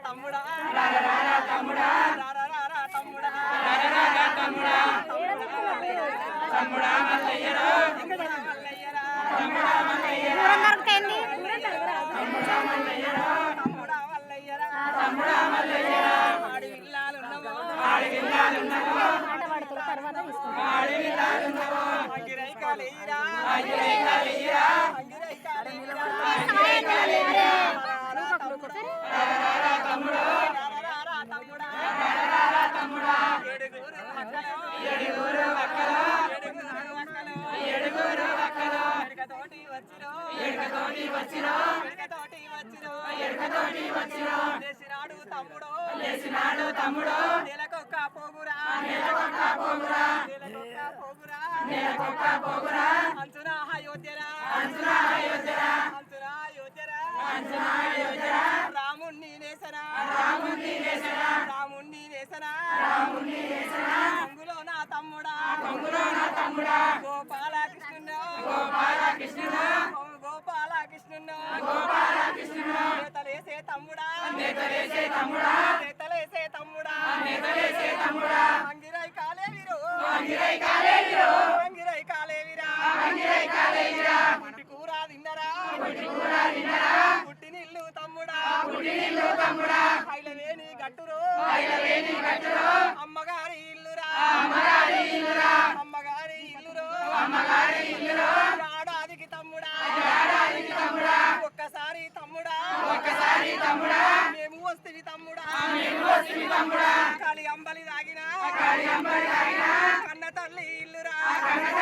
తమ్ముడా లేచినాడు తమ్ముడు నెలకొక్క పోగురా అంచున అయోధ్యరా రాముణ్ణి నేసరా కొంగులో నా తమ్ముడా గోపాలకృష్ణుడు నేతలేసే తమ్ముడా అంగిరై కాలేవిరా పుట్టి కూర తిన్నరా పుట్టి నిల్లు తమ్ముడా హైలవేని గట్టురు